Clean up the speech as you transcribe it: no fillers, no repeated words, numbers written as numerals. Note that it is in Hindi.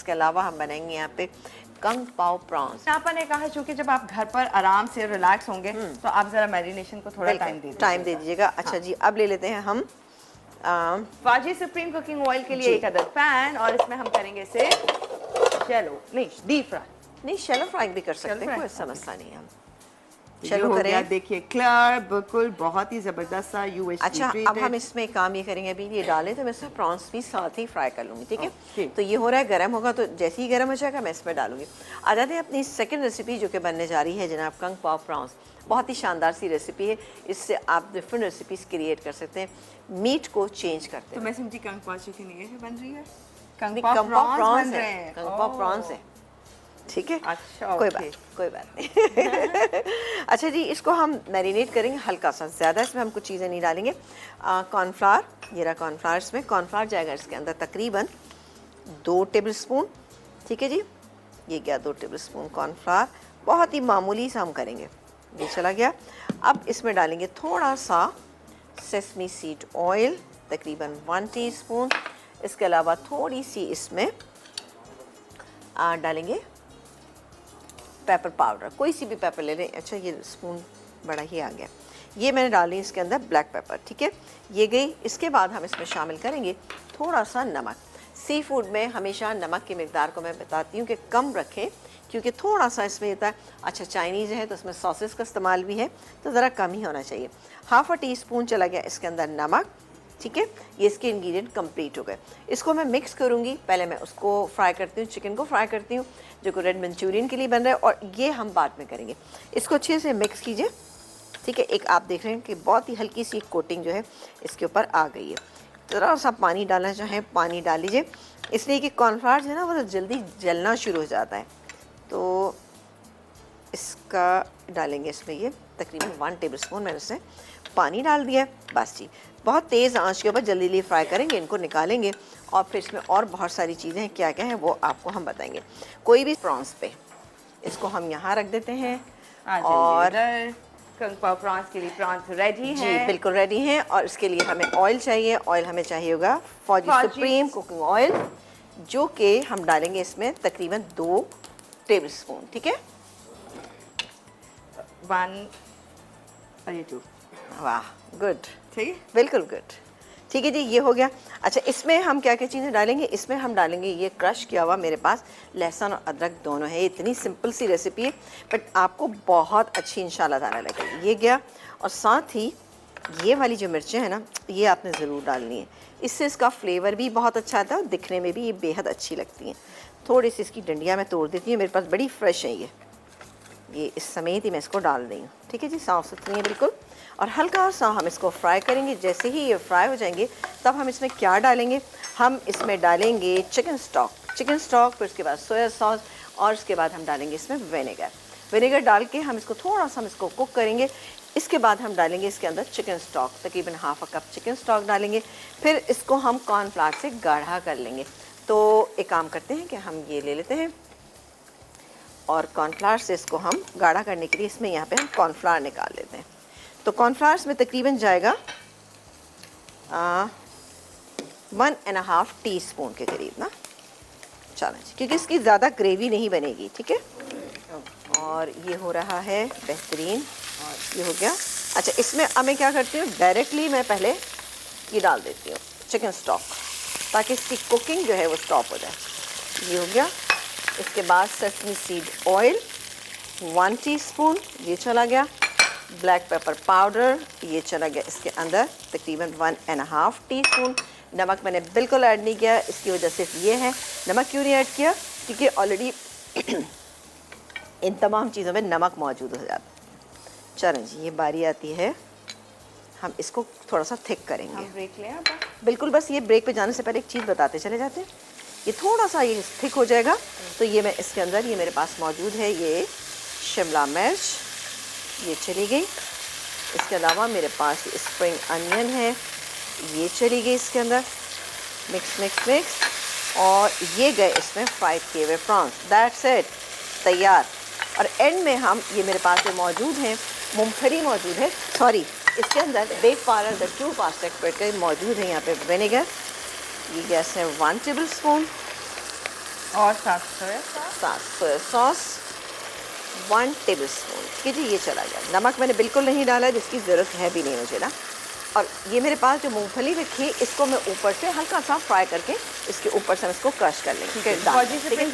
इसके अलावा हम बनाएंगे यहाँ पे कंग पाओ प्रॉन्स। आपा ने कहा चूंकि जब आप घर पर आराम से रिलैक्स होंगे तो आप जरा मैरिनेशन को थोड़ा टाइम दे दीजिएगा। अच्छा जी, अब ले लेते हैं हम वाजी सुप्रीम कुकिंग ऑयल के लिए 1 अदद पैन, और इसमें हम करेंगे इसे शैलो नहीं डीप फ्राई। नहीं, शैलो फ्राई भी कर सकते हैं, कोई समस्या नहीं है। हम चलो करें। देखिए क्लियर, बिल्कुल बहुत ही जबरदस्त सा यूएसडी। अच्छा, अब हम इसमें काम ये करेंगे, अभी ये डालें तो मैं इसमें प्रॉन्स भी साथ ही फ्राई कर लूँगी, ठीक है। तो ये हो रहा है, गर्म होगा तो जैसे ही गर्म हो जाएगा मैं इसमें डालूंगी। आ जाते हैं अपनी सेकंड रेसिपी जो कि बनने जा रही है जनाब, कंग पाओ प्रॉन्स। बहुत ही शानदार सी रेसिपी है, इससे आप डिफरेंट रेसिपीज़ क्रिएट कर सकते हैं, मीट को चेंज करते हैं। तो मैं समझी कंग पाओ चिकन ये बन रही है, कंग पाओ प्रॉन्स है, कंग पाओ प्रॉन्स है, ठीक है। अच्छा, कोई बात नहीं। अच्छा जी, इसको हम मैरिनेट करेंगे हल्का सा, ज़्यादा इसमें हम कुछ चीज़ें नहीं डालेंगे। कॉर्नफ्लावर, ये रहा कॉर्नफ्लावर, इसमें कॉर्नफ्लावर जाएगा इसके अंदर तकरीबन 2 टेबल स्पून, ठीक है जी। ये गया 2 टेबल स्पून कॉर्नफ्लावर, बहुत ही मामूली सा हम करेंगे, ये चला गया। अब इसमें डालेंगे थोड़ा सा सेसमी सीड ऑयल, तकरीबन 1 टीस्पून। इसके अलावा थोड़ी सी इसमें डालेंगे पेपर पाउडर, कोई सी भी पेपर ले लें। अच्छा, ये स्पून बड़ा ही आ गया। ये मैंने डाली इसके अंदर ब्लैक पेपर, ठीक है, ये गई। इसके बाद हम इसमें शामिल करेंगे थोड़ा सा नमक। सी फूड में हमेशा नमक की मिकदार को मैं बताती हूँ कि कम रखें, क्योंकि थोड़ा सा इसमें होता है। अच्छा, चाइनीज़ है तो उसमें सॉसेस का इस्तेमाल भी है, तो ज़रा कम ही होना चाहिए। 1/2 टीस्पून चला गया इसके अंदर नमक, ठीक है। ये इसके इंग्रेडिएंट कंप्लीट हो गए। इसको मैं मिक्स करूँगी, पहले मैं उसको फ्राई करती हूँ, चिकन को फ्राई करती हूँ जो कि रेड मंचूरियन के लिए बन रहा है, और ये हम बाद में करेंगे। इसको अच्छे से मिक्स कीजिए, ठीक है। एक आप देख रहे हैं कि बहुत ही हल्की सी कोटिंग जो है इसके ऊपर आ गई है। ज़रा सा पानी डालना चाहें पानी डाल लीजिए, इसलिए कि कॉर्नफ्लावर जो है ना वो जल्दी जलना शुरू हो जाता है। तो इसका डालेंगे इसमें ये तकरीबन 1 टेबल स्पून मैंने इसमें पानी डाल दिया है। बस जी, बहुत तेज़ आंच के ऊपर जल्दी जल्दी फ्राई करेंगे, इनको निकालेंगे, और फिर इसमें और बहुत सारी चीज़ें हैं, क्या क्या हैं वो आपको हम बताएंगे। कोई भी प्रॉन्स पे इसको हम यहाँ रख देते हैं, और कंग पाओ प्रॉन्स के लिए प्रॉन्स रेडी हैं। जी बिल्कुल रेडी हैं। और इसके लिए हमें ऑयल चाहिए, ऑयल हमें चाहिए होगा फौजी सुप्रीम कुकिंग ऑयल, जो कि हम डालेंगे इसमें तकरीबन 2 टेबल स्पून, ठीक है। 1 और 2। वाह, गुड, ठीक, बिल्कुल गुड, ठीक है जी, ये हो गया। अच्छा, इसमें हम क्या क्या चीज़ें डालेंगे? इसमें हम डालेंगे ये क्रश किया हुआ, मेरे पास लहसुन और अदरक दोनों है। इतनी सिंपल सी रेसिपी है, बट आपको बहुत अच्छी इंशाल्लाह ताला लगेगी। ये गया, और साथ ही ये वाली जो मिर्चें हैं ना, ये आपने ज़रूर डालनी है, इससे इसका फ्लेवर भी बहुत अच्छा आता है और दिखने में भी ये बेहद अच्छी लगती हैं। थोड़ी सी इसकी डंडियाँ मैं तोड़ देती हूँ, मेरे पास बड़ी फ्रेश है ये इस समेत ही मैं इसको डाल रही हूँ, ठीक है जी, साफ़ सुथरी है बिल्कुल। और हल्का सा हम इसको फ्राई करेंगे। जैसे ही ये फ्राई हो जाएंगे तब हम इसमें क्या डालेंगे? हम इसमें डालेंगे चिकन स्टॉक, फिर उसके बाद सोया सॉस, और उसके बाद हम डालेंगे इसमें विनेगर डाल के हम इसको थोड़ा सा इसको कुक करेंगे। इसके बाद हम डालेंगे इसके अंदर चिकन स्टॉक, तकरीबन 1/2 कप चिकन स्टॉक डालेंगे। फिर इसको हम कॉर्नफ्लावर से गाढ़ा कर लेंगे। तो एक काम करते हैं कि हम ये ले लेते हैं, और कॉर्नफ्लावर से इसको हम गाढ़ा करने के लिए इसमें यहाँ पे हम कॉर्नफ्लावर निकाल लेते हैं। तो कॉर्नफ्लावर में तकरीबन जाएगा 1.5 टीस्पून के करीब ना, चलो जी, क्योंकि इसकी ज़्यादा ग्रेवी नहीं बनेगी, ठीक है। और ये हो रहा है बेहतरीन, और ये हो गया। अच्छा, इसमें अब मैं क्या करती हूँ, डायरेक्टली मैं पहले ये डाल देती हूँ चिकन स्टॉक, ताकि इसकी कुकिंग जो है वो स्टॉप हो जाए। ये हो गया। इसके बाद सेसमी सीड ऑयल 1 टीस्पून, ये चला गया। ब्लैक पेपर पाउडर, ये चला गया इसके अंदर तकरीबन 1.5 टीस्पून। नमक मैंने बिल्कुल ऐड नहीं किया, इसकी वजह सिर्फ ये है। नमक क्यों नहीं ऐड किया? क्योंकि ऑलरेडी इन तमाम चीज़ों में नमक मौजूद हो जाता है। चलें जी, ये बारी आती है, हम इसको थोड़ा सा थिक करेंगे। हम ब्रेक लें अब? बिल्कुल, बस ये ब्रेक पे जाने से पहले एक चीज़ बताते चले जाते हैं। ये थोड़ा सा ये थिक हो जाएगा तो ये मैं इसके अंदर, ये मेरे पास मौजूद है ये शिमला मिर्च, ये चली गई। इसके अलावा मेरे पास स्प्रिंग अनियन है, ये चली गई इसके अंदर। मिक्स, और ये गए इसमें फ्राइड किए हुए प्रॉन्स। दैट्स इट, तैयार। और एंड में हम, ये मेरे पास जो मौजूद है, मूंगफली मौजूद है, सॉरी, इसके अंदर bake powder the true pasta expert के मौजूद है। यहाँ पे विनेगर, ये गैस है 1 टेबल स्पून, और साथ सोया साथ सोया सॉस 1 टेबलस्पून। ठीक है जी, ये चला गया। नमक मैंने बिल्कुल नहीं डाला है, जिसकी ज़रूरत है भी नहीं मुझे ना। और ये मेरे पास जो मूंगफली रखी है, इसको मैं ऊपर से हल्का सा फ्राई करके इसके ऊपर से हम इसको क्रश कर लेंगे। फौजी सुप्रीम